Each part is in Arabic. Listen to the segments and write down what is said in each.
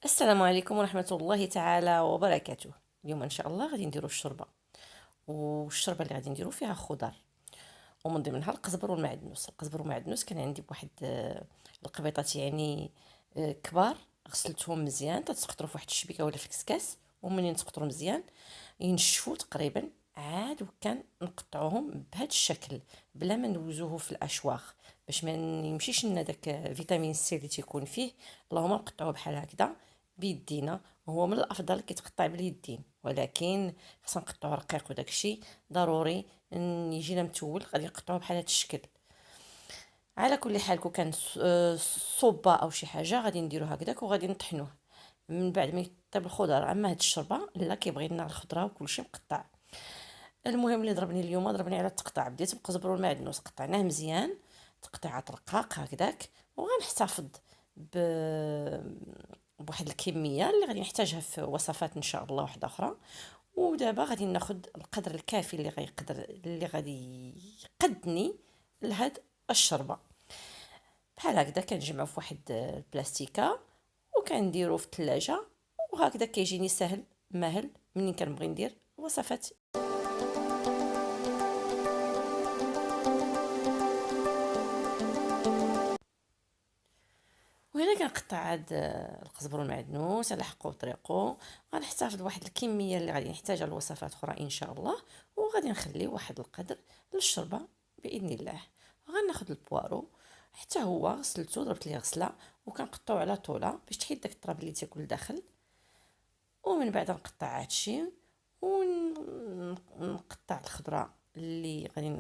السلام عليكم ورحمة الله تعالى وبركاته. اليوم ان شاء الله غادي نديرو الشوربة، والشوربة اللي غادي نديرو فيها خضر، ومن ضمنها القزبر والمعدنوس. القزبر والمعدنوس كان عندي بواحد القبيطات يعني كبار، غسلتهم مزيان تتسقطروا في واحد الشبيكة ولا في كسكاس، ومنين تسقطروا مزيان ينشفوا تقريبا عاد وكان نقطعوهم بهذا الشكل بلا ما ندوزوه في الاشواخ باش ما يمشيش لنا داك فيتامين سي اللي تيكون فيه. اللهم نقطعوه بحال هكذا بيدينا. هو من الافضل كيتقطع باليدين، ولكن خصنا نقطعوه رقيق وداك الشيء ضروري يجينا متول. غادي نقطعوه بحال هذا الشكل. على كل حال كون كان صوبه او شي حاجه غادي نديرو هكذاك وغادي نطحنوه من بعد ما يطيب الخضر. اما هاد الشوربه لا كيبغي لنا الخضره وكلشي مقطع. المهم اللي ضربني على التقطاع. بديت بقزبر والمعدنوس قطعناه مزيان تقطيعات رقاق هكذاك، وغنحتفظ ب بواحد الكميه اللي غادي نحتاجها في وصفات ان شاء الله واحده اخرى. ودابا غادي ناخذ القدر الكافي اللي غادي يقدني لهاد الشربه. بحال هكذا كنجمعو في واحد البلاستيكه وكنديرو في الثلاجه، وهكذا كيجيني سهل ماهل منين كنبغي ندير وصفات. وهنا كنقطع هاد القزبر والمعدنوس على حقه وطريقه. غنحتفظ بواحد الكميه اللي غادي نحتاجها لوصفات اخرى ان شاء الله، وغادي نخلي واحد القدر للشوربه باذن الله. غناخذ البوارو حتى هو غسلته درت ليه غسله وكنقطعو على طوله باش تحيد داك التراب اللي تيكون لداخل. ومن بعد نقطع هادشي ونقطع الخضره اللي غادي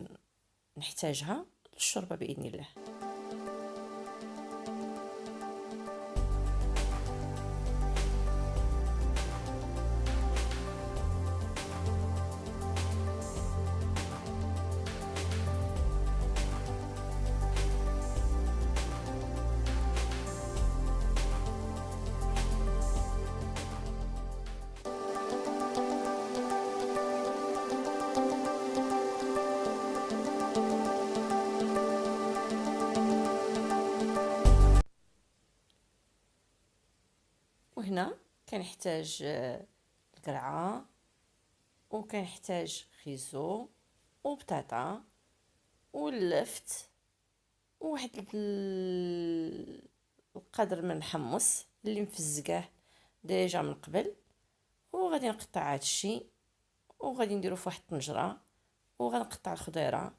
نحتاجها للشوربه باذن الله. وهنا كنحتاج القرعه، وكنحتاج خيزو وبطاطا واللفت وواحد القدر من الحمص اللي مفزقاه ديجا من قبل. وغادي نقطع هادشي وغادي نديرو في واحد الطنجره، وغنقطع الخضيره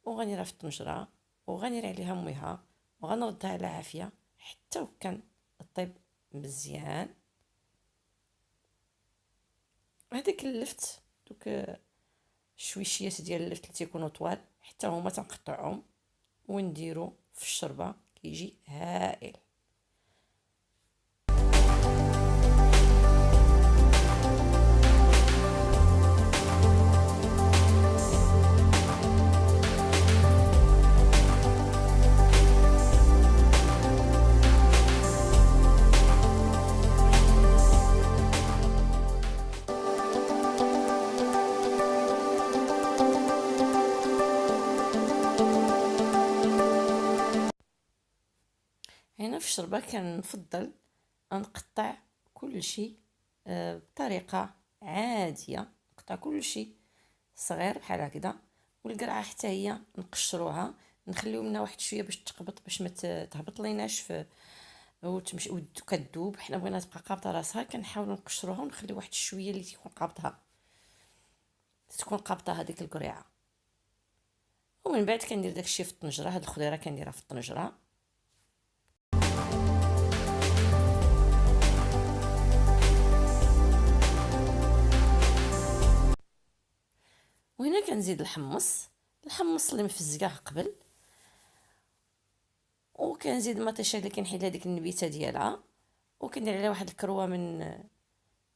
وغنيرها في الطنجره وغنير عليها ميها وغنردها على عافيه حتى وكان طيب مزيان. هذاك اللفت دوك الشويشيات ديال اللفت اللي تيكونوا طوال حتى هما تنقطعهم ونديرو في الشربه كيجي هائل. هنا في الشربة كنفضل نقطع كل شيء بطريقة عادية. نقطع كل شيء صغير بحال هكذا، والقرعة حتى هي نقشروها نخليو منها واحد شويه باش تقبط باش ما تهبط ليناش في وتمشي وكتذوب. حنا بغينا تبقى قابطه راسها كنحاولوا نقشروها ونخليو واحد شويه اللي تكون قابطها تكون قابطه هذيك القريعه. ومن بعد كندير داكشي في الطنجره. هاد الخضيره كنديرها في الطنجره. وهنا كنزيد الحمص اللي مفزقاه قبل، وكنزيد المطيشه اللي كنحيد هذيك النبيته ديالها وكندير عليها واحد الكروه من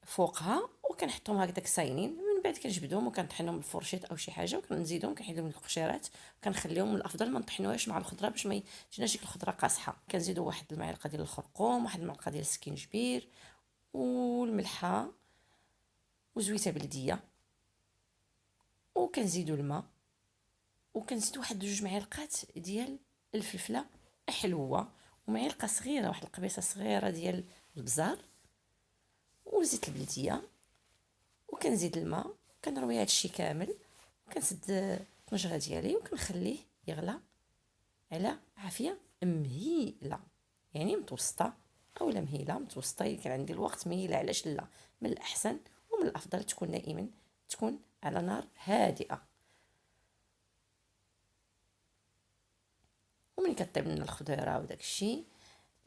فوقها وكنحطهم هكذاك ساينين. من بعد كنجبدهم وكنطحنهم بالفرشيط او شي حاجه وكنزيدهم كنحيدهم من القشيرات وكنخليهم. من الافضل ما نطحنوهاش مع الخضره باش ما تجيناش ديك الخضره قاصحه. كنزيدوا واحد المعلقه ديال الخرقوم، واحد المعلقه ديال السكينجبير والملحه وزويته بلديه، وكنزيدوا الماء، وكنزيد واحد 2 معالق ديال الفلفله حلوه، ومعلقه صغيره واحد القبيصه صغيره ديال البزار والزيت البلديه، وكنزيد الماء، كنروي هادشي كامل، كنسد الطنجره ديالي وكنخليه يغلى على عافيه مهيله، يعني متوسطه اولا مهيله متوسطه. كان عندي الوقت مهيله، علاش لا؟ من الاحسن ومن الافضل تكون دائما تكون على نار هادئه. ومن كطيب لنا الخضيره وداك الشيء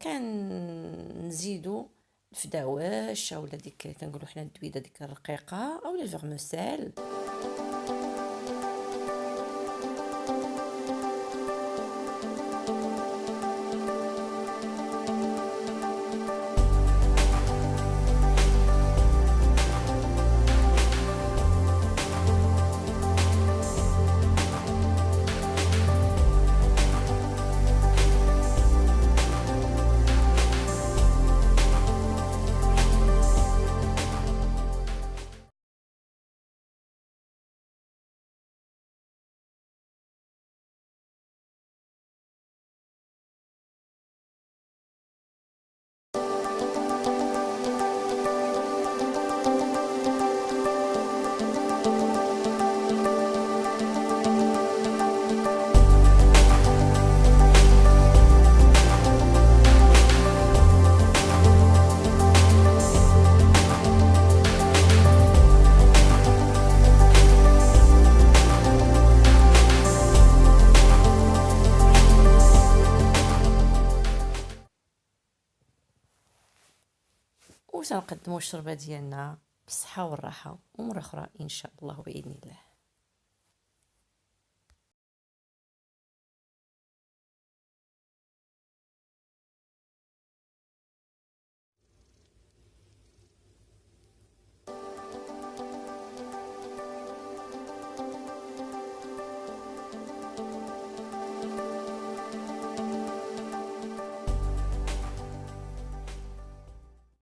كنزيدو الفداواش اولا ديك كنقولوا حنا الدويده ديك الرقيقه اولا الفرموسيل. وتنقدموا الشربه ديالنا بالصحه والراحه، ومره اخرى ان شاء الله باذن الله.